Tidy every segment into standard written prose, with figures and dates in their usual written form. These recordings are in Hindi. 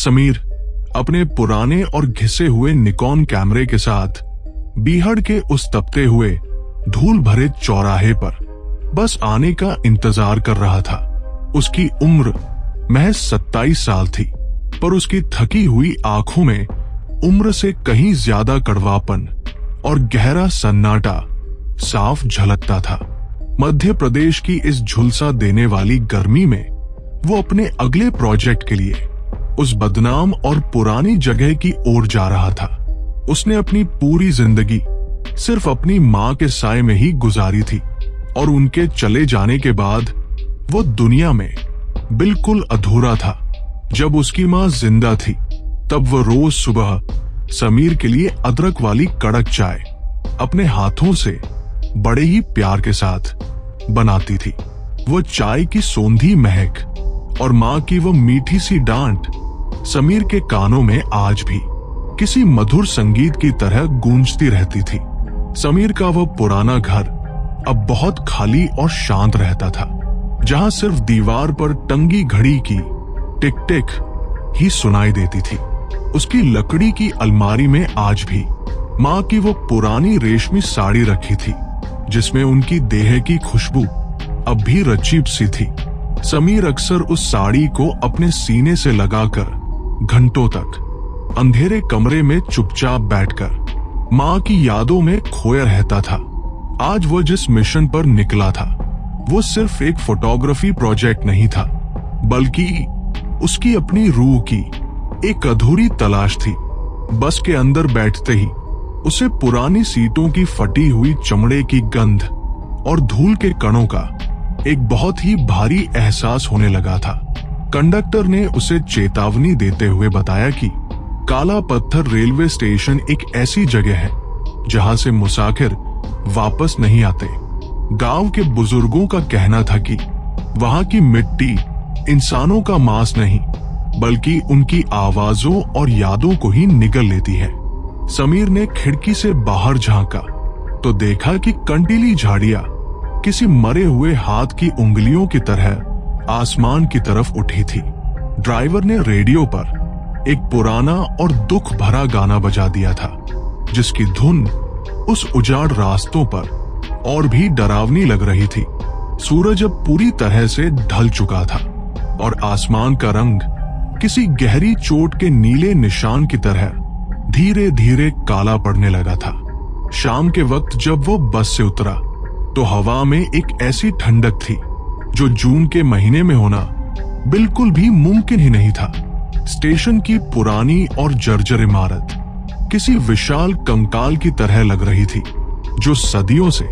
समीर अपने पुराने और घिसे हुए निकॉन कैमरे के साथ बीहड़ के उस तपते हुए धूल भरे चौराहे पर बस आने का इंतजार कर रहा था। उसकी उम्र महज 27 साल थी, पर उसकी थकी हुई आंखों में उम्र से कहीं ज्यादा कड़वापन और गहरा सन्नाटा साफ झलकता था। मध्य प्रदेश की इस झुलसा देने वाली गर्मी में वो अपने अगले प्रोजेक्ट के लिए उस बदनाम और पुरानी जगह की ओर जा रहा था। उसने अपनी पूरी जिंदगी सिर्फ अपनी माँ के साए में ही गुजारी थी और उनके चले जाने के बाद वो दुनिया में बिल्कुल अधूरा था। जब उसकी माँ जिंदा थी तब वो रोज सुबह समीर के लिए अदरक वाली कड़क चाय अपने हाथों से बड़े ही प्यार के साथ बनाती थी। वो चाय की सोंधी महक और माँ की वो मीठी सी डांट समीर के कानों में आज भी किसी मधुर संगीत की तरह गूंजती रहती थी। समीर का वो पुराना घर अब बहुत खाली और शांत रहता था, जहां सिर्फ दीवार पर टंगी घड़ी की टिक टिक ही सुनाई देती थी। उसकी लकड़ी की अलमारी में आज भी माँ की वो पुरानी रेशमी साड़ी रखी थी, जिसमें उनकी देह की खुशबू अब भी रचीब सी थी। समीर अक्सर उस साड़ी को अपने सीने से लगाकर घंटों तक अंधेरे कमरे में चुपचाप बैठकर माँ की यादों में खोया रहता था। आज वो जिस मिशन पर निकला था वो सिर्फ एक फोटोग्राफी प्रोजेक्ट नहीं था, बल्कि उसकी अपनी रूह की एक अधूरी तलाश थी। बस के अंदर बैठते ही उसे पुरानी सीटों की फटी हुई चमड़े की गंध और धूल के कणों का एक बहुत ही भारी एहसास होने लगा था। कंडक्टर ने उसे चेतावनी देते हुए बताया कि काला पत्थर रेलवे स्टेशन एक ऐसी जगह है जहां से मुसाफिर वापस नहीं आते। गांव के बुजुर्गों का कहना था कि वहां की मिट्टी इंसानों का मांस नहीं, बल्कि उनकी आवाजों और यादों को ही निगल लेती है। समीर ने खिड़की से बाहर झांका तो देखा कि कंटीली झाड़ियां किसी मरे हुए हाथ की उंगलियों की तरह आसमान की तरफ उठी थी। ड्राइवर ने रेडियो पर एक पुराना और दुख भरा गाना बजा दिया था, जिसकी धुन उस उजाड़ रास्तों पर और भी डरावनी लग रही थी। सूरज अब पूरी तरह से ढल चुका था और आसमान का रंग किसी गहरी चोट के नीले निशान की तरह धीरे धीरे काला पड़ने लगा था। शाम के वक्त जब वो बस से उतरा तो हवा में एक ऐसी ठंडक थी जो जून के महीने में होना बिल्कुल भी मुमकिन ही नहीं था। स्टेशन की पुरानी और जर्जर इमारत किसी विशाल कंकाल की तरह लग रही थी, जो सदियों से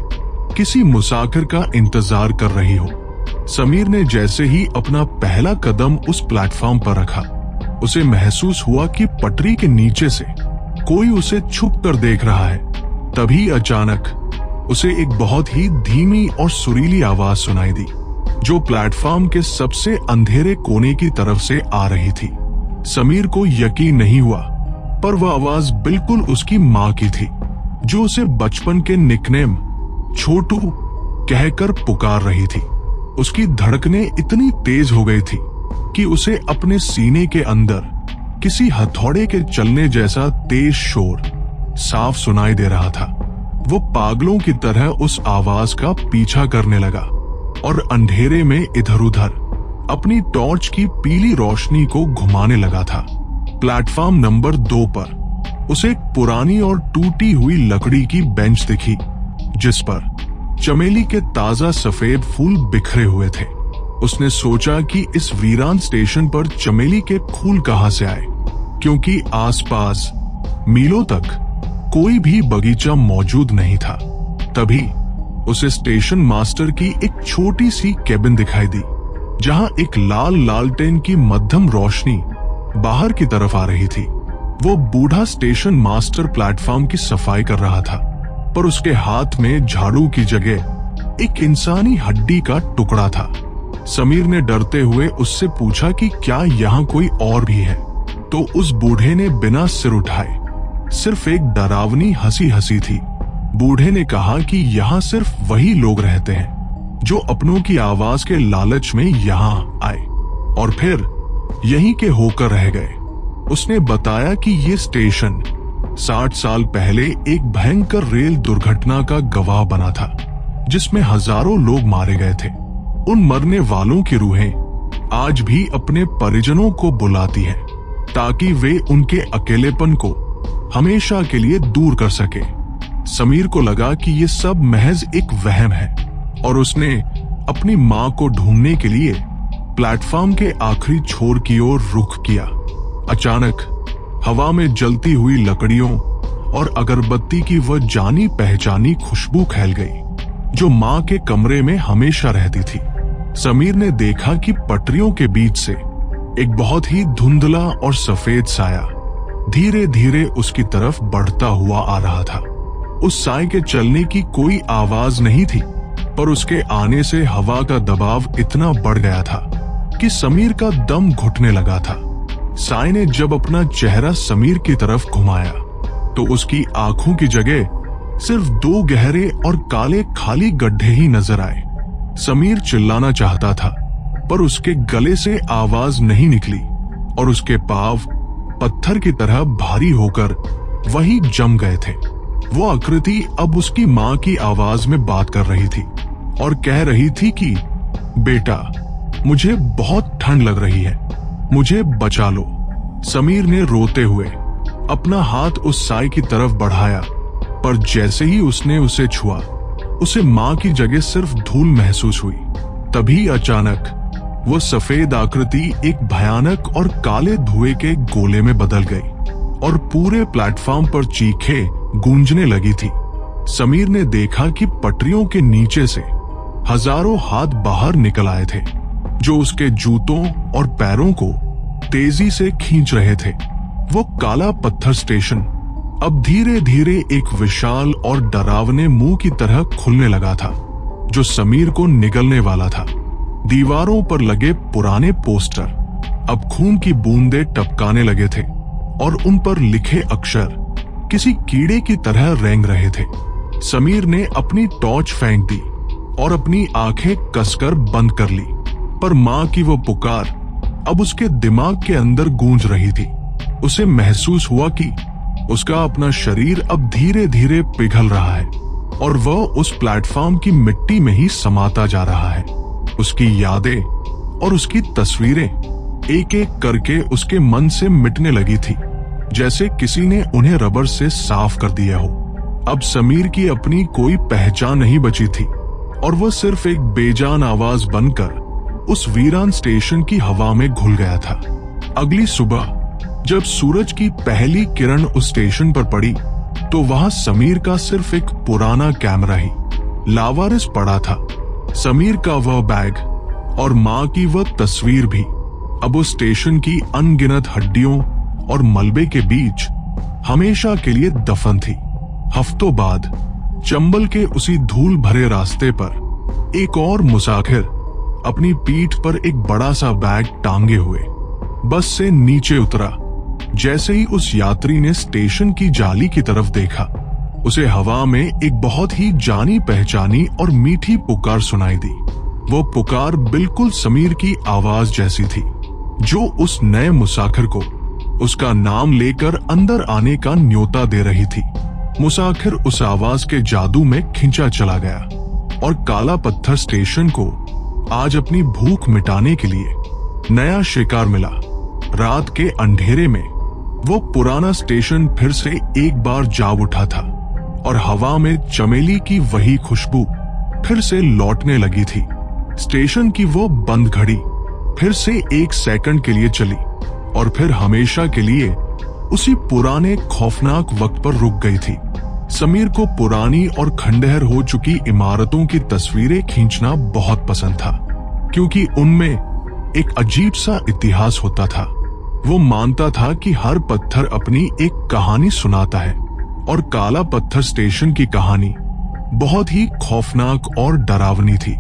किसी मुसाफिर का इंतजार कर रही हो। समीर ने जैसे ही अपना पहला कदम उस प्लेटफॉर्म पर रखा, उसे महसूस हुआ कि पटरी के नीचे से कोई उसे छुप कर देख रहा है। तभी अचानक उसे एक बहुत ही धीमी और सुरीली आवाज सुनाई दी, जो प्लेटफॉर्म के सबसे अंधेरे कोने की तरफ से आ रही थी। समीर को यकीन नहीं हुआ, पर वह आवाज बिल्कुल उसकी माँ की थी, जो उसे बचपन के निकनेम छोटू कहकर पुकार रही थी। उसकी धड़कनें इतनी तेज हो गई थी कि उसे अपने सीने के अंदर किसी हथौड़े के चलने जैसा तेज शोर साफ सुनाई दे रहा था। वो पागलों की तरह उस आवाज का पीछा करने लगा और अंधेरे में इधर उधर अपनी टॉर्च की पीली रोशनी को घुमाने लगा था। प्लेटफॉर्म नंबर 2 पर उसे एक पुरानी और टूटी हुई लकड़ी की बेंच दिखी, जिस पर चमेली के ताजा सफेद फूल बिखरे हुए थे। उसने सोचा कि इस वीरान स्टेशन पर चमेली के फूल कहां से आए, क्योंकि आसपास मीलों तक कोई भी बगीचा मौजूद नहीं था। तभी उसे स्टेशन मास्टर की एक छोटी सी केबिन दिखाई दी, जहां एक लाल लालटेन की मध्यम रोशनी बाहर की तरफ आ रही थी। वो बूढ़ा स्टेशन मास्टर प्लेटफॉर्म की सफाई कर रहा था, पर उसके हाथ में झाड़ू की जगह एक इंसानी हड्डी का टुकड़ा था। समीर ने डरते हुए उससे पूछा कि क्या यहाँ कोई और भी है, तो उस बूढ़े ने बिना सिर उठाए सिर्फ एक डरावनी हंसी हंसी थी। बूढ़े ने कहा कि यहाँ सिर्फ वही लोग रहते हैं जो अपनों की आवाज के लालच में यहाँ आए और फिर यहीं के होकर रह गए। उसने बताया कि ये स्टेशन 60 साल पहले एक भयंकर रेल दुर्घटना का गवाह बना था, जिसमें हजारों लोग मारे गए थे। उन मरने वालों की रूहें आज भी अपने परिजनों को बुलाती हैं, ताकि वे उनके अकेलेपन को हमेशा के लिए दूर कर सके। समीर को लगा कि ये सब महज एक वहम है, और उसने अपनी मां को ढूंढने के लिए प्लेटफॉर्म के आखिरी छोर की ओर रुख किया। अचानक हवा में जलती हुई लकड़ियों और अगरबत्ती की वह जानी पहचानी खुशबू फैल गई, जो मां के कमरे में हमेशा रहती थी। समीर ने देखा कि पटरियों के बीच से एक बहुत ही धुंधला और सफेद साया धीरे धीरे उसकी तरफ बढ़ता हुआ आ रहा था। उस साए के चलने की कोई आवाज नहीं थी, पर उसके आने से हवा का दबाव इतना बढ़ गया था कि समीर का दम घुटने लगा था। साए ने जब अपना चेहरा समीर की तरफ घुमाया, तो उसकी आंखों की जगह सिर्फ 2 गहरे और काले खाली गड्ढे ही नजर आए। समीर चिल्लाना चाहता था, पर उसके गले से आवाज नहीं निकली, और उसके पांव पत्थर की तरह भारी होकर वहीं जम गए थे। वो आकृति अब उसकी मां की आवाज में बात कर रही थी और कह रही थी कि बेटा, मुझे बहुत ठंड लग रही है, मुझे बचा लो। समीर ने रोते हुए अपना हाथ उस साए की तरफ बढ़ाया, पर जैसे ही उसने उसे छुआ, उसे मां की जगह सिर्फ धूल महसूस हुई। तभी अचानक वो सफेद आकृति एक भयानक और काले धुएं के गोले में बदल गई और पूरे प्लेटफॉर्म पर चीखें गूंजने लगी थी। समीर ने देखा कि पटरियों के नीचे से हजारों हाथ बाहर निकल आए थे, जो उसके जूतों और पैरों को तेजी से खींच रहे थे। वो काला पत्थर स्टेशन अब धीरे धीरे एक विशाल और डरावने मुंह की तरह खुलने लगा था, जो समीर को निगलने वाला था। दीवारों पर लगे पुराने पोस्टर अब खून की बूंदें टपकाने लगे थे, और उन पर लिखे अक्षर किसी कीड़े की तरह रेंग रहे थे। समीर ने अपनी टॉर्च फेंक दी और अपनी आंखें कसकर बंद कर ली, पर मां की वो पुकार अब उसके दिमाग के अंदर गूंज रही थी। उसे महसूस हुआ कि उसका अपना शरीर अब धीरे धीरे पिघल रहा है, और वह उस प्लेटफॉर्म की मिट्टी में ही समाता जा रहा है। उसकी यादें और उसकी तस्वीरें एक एक करके उसके मन से मिटने लगी थी, जैसे किसी ने उन्हें रबर से साफ कर दिया हो। अब समीर की अपनी कोई पहचान नहीं बची थी, और वह सिर्फ एक बेजान आवाज बनकर उस वीरान स्टेशन की हवा में घुल गया था। अगली सुबह जब सूरज की पहली किरण उस स्टेशन पर पड़ी, तो वहां समीर का सिर्फ एक पुराना कैमरा ही लावारिस पड़ा था। समीर का वह बैग और मां की वह तस्वीर भी अब उस स्टेशन की अनगिनत हड्डियों और मलबे के बीच हमेशा के लिए दफन थी। हफ्तों बाद चंबल के उसी धूल भरे रास्ते पर एक और मुसाफिर अपनी पीठ पर एक बड़ा सा बैग टांगे हुए बस से नीचे उतरा। जैसे ही उस यात्री ने स्टेशन की जाली की तरफ देखा, उसे हवा में एक बहुत ही जानी पहचानी और मीठी पुकार सुनाई दी। वो पुकार बिल्कुल समीर की आवाज जैसी थी, जो उस नए मुसाफिर को उसका नाम लेकर अंदर आने का न्योता दे रही थी। मुसाफिर उस आवाज के जादू में खिंचा चला गया, और काला पत्थर स्टेशन को आज अपनी भूख मिटाने के लिए नया शिकार मिला। रात के अंधेरे में वो पुराना स्टेशन फिर से एक बार जाग उठा था, और हवा में चमेली की वही खुशबू फिर से लौटने लगी थी। स्टेशन की वो बंद घड़ी फिर से 1 सेकंड के लिए चली, और फिर हमेशा के लिए उसी पुराने खौफनाक वक्त पर रुक गई थी। समीर को पुरानी और खंडहर हो चुकी इमारतों की तस्वीरें खींचना बहुत पसंद था, क्योंकि उनमें एक अजीब सा इतिहास होता था। वो मानता था कि हर पत्थर अपनी एक कहानी सुनाता है, और काला पत्थर स्टेशन की कहानी बहुत ही खौफनाक और डरावनी थी।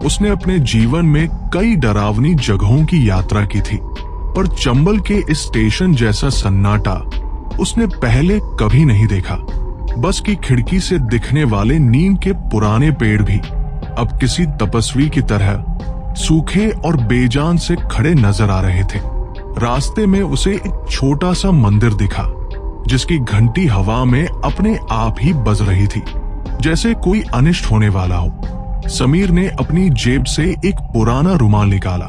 उसने अपने जीवन में कई डरावनी जगहों की यात्रा की थी, पर चंबल के इस स्टेशन जैसा सन्नाटा उसने पहले कभी नहीं देखा। बस की खिड़की से दिखने वाले नीम के पुराने पेड़ भी अब किसी तपस्वी की तरह सूखे और बेजान से खड़े नजर आ रहे थे। रास्ते में उसे एक छोटा सा मंदिर दिखा जिसकी घंटी हवा में अपने आप ही बज रही थी, जैसे कोई अनिष्ट होने वाला हो। समीर ने अपनी जेब से एक पुराना रुमाल निकाला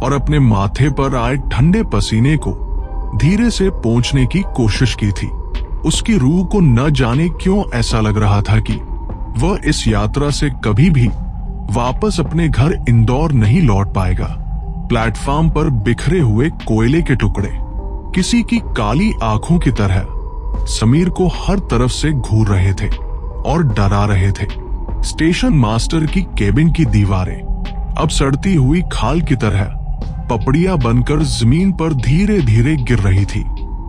और अपने माथे पर आए ठंडे पसीने को धीरे से पोंछने की कोशिश की थी। उसकी रूह को न जाने क्यों ऐसा लग रहा था कि वह इस यात्रा से कभी भी वापस अपने घर इंदौर नहीं लौट पाएगा। प्लेटफॉर्म पर बिखरे हुए कोयले के टुकड़े किसी की काली आंखों की तरह समीर को हर तरफ से घूर रहे थे और डरा रहे थे। स्टेशन मास्टर की केबिन की दीवारें अब सड़ती हुई खाल की तरह पपड़ियां बनकर जमीन पर धीरे धीरे गिर रही थी।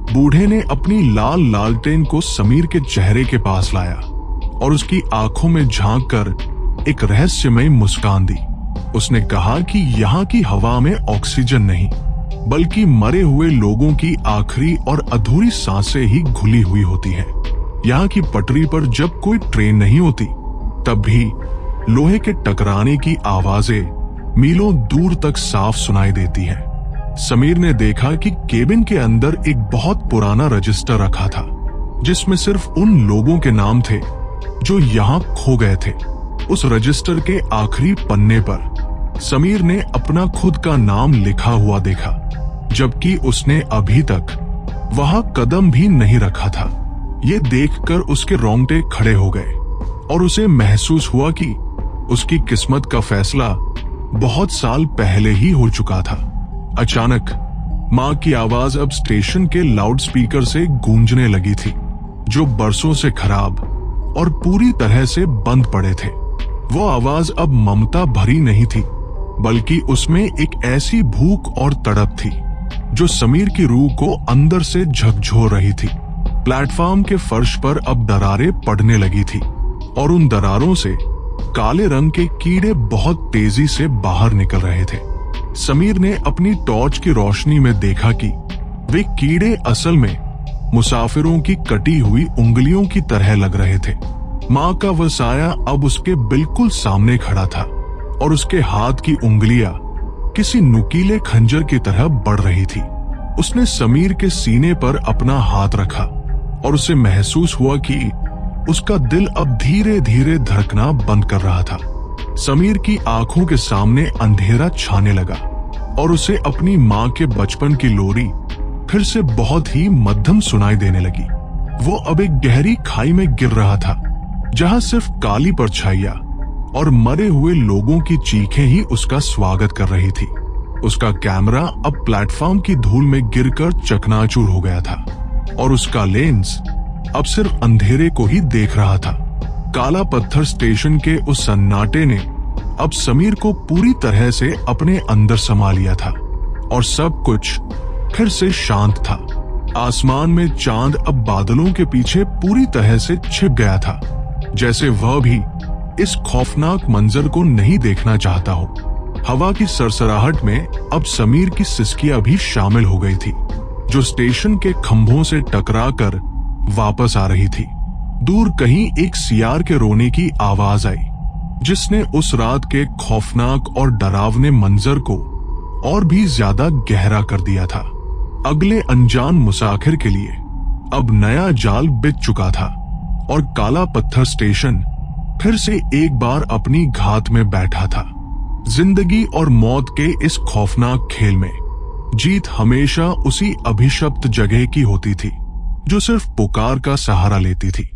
बूढ़े ने अपनी लाल लालटेन को समीर के चेहरे के पास लाया और उसकी आंखों में झांक कर एक रहस्यमय मुस्कान दी। उसने कहा कि यहाँ की हवा में ऑक्सीजन नहीं बल्कि मरे हुए लोगों की आखिरी और अधूरी सांसें ही घुली हुई होती हैं। यहाँ की पटरी पर जब कोई ट्रेन नहीं होती तब भी लोहे के टकराने की आवाजें मीलों दूर तक साफ सुनाई देती हैं। समीर ने देखा कि केबिन के अंदर एक बहुत पुराना रजिस्टर रखा था जिसमें सिर्फ उन लोगों के नाम थे जो यहाँ खो गए थे। उस रजिस्टर के आखिरी पन्ने पर समीर ने अपना खुद का नाम लिखा हुआ देखा, जबकि उसने अभी तक वहां कदम भी नहीं रखा था। ये देखकर उसके रोंगटे खड़े हो गए और उसे महसूस हुआ कि उसकी किस्मत का फैसला बहुत साल पहले ही हो चुका था। अचानक माँ की आवाज अब स्टेशन के लाउडस्पीकर से गूंजने लगी थी, जो बरसों से खराब और पूरी तरह से बंद पड़े थे। वो आवाज अब ममता भरी नहीं थी, बल्कि उसमें एक ऐसी भूख और तड़प थी जो समीर की रूह को अंदर से झकझोर रही थी। प्लेटफॉर्म के फर्श पर अब दरारें पड़ने लगी थी और उन दरारों से काले रंग के कीड़े बहुत तेजी से बाहर निकल रहे थे। समीर ने अपनी टॉर्च की रोशनी में देखा कि वे कीड़े असल में मुसाफिरों की कटी हुई उंगलियों की तरह लग रहे थे। माँ का वह साया अब उसके बिल्कुल सामने खड़ा था और उसके हाथ की उंगलियां किसी नुकीले खंजर की तरह बढ़ रही थी। उसने समीर के सीने पर अपना हाथ रखा और उसे महसूस हुआ कि उसका दिल अब धीरे धीरे धड़कना बंद कर रहा था। समीर की आंखों के सामने अंधेरा छाने लगा और उसे अपनी माँ के बचपन की लोरी फिर से बहुत ही मध्यम सुनाई देने लगी। वो अब एक गहरी खाई में गिर रहा था जहां सिर्फ काली परछाइयां और मरे हुए लोगों की चीखें ही उसका स्वागत कर रही थी। उसका कैमरा अब प्लेटफॉर्म की धूल में गिरकर चकनाचूर हो गया था और उसका लेंस अब सिर्फ अंधेरे को ही देख रहा था। काला पत्थर स्टेशन के उस सन्नाटे ने अब समीर को पूरी तरह से अपने अंदर समा लिया था और सब कुछ फिर से शांत था। आसमान में चांद अब बादलों के पीछे पूरी तरह से छिप गया था, जैसे वह भी इस खौफनाक मंजर को नहीं देखना चाहता हो। हवा की सरसराहट में अब समीर की सिसकियां भी शामिल हो गई थी, जो स्टेशन के खंभों से टकराकर वापस आ रही थी। दूर कहीं एक सियार के रोने की आवाज आई, जिसने उस रात के खौफनाक और डरावने मंजर को और भी ज्यादा गहरा कर दिया था। अगले अनजान मुसाफिर के लिए अब नया जाल बिछ चुका था और काला पत्थर स्टेशन फिर से एक बार अपनी घात में बैठा था। जिंदगी और मौत के इस खौफनाक खेल में जीत हमेशा उसी अभिशप्त जगह की होती थी जो सिर्फ पुकार का सहारा लेती थी।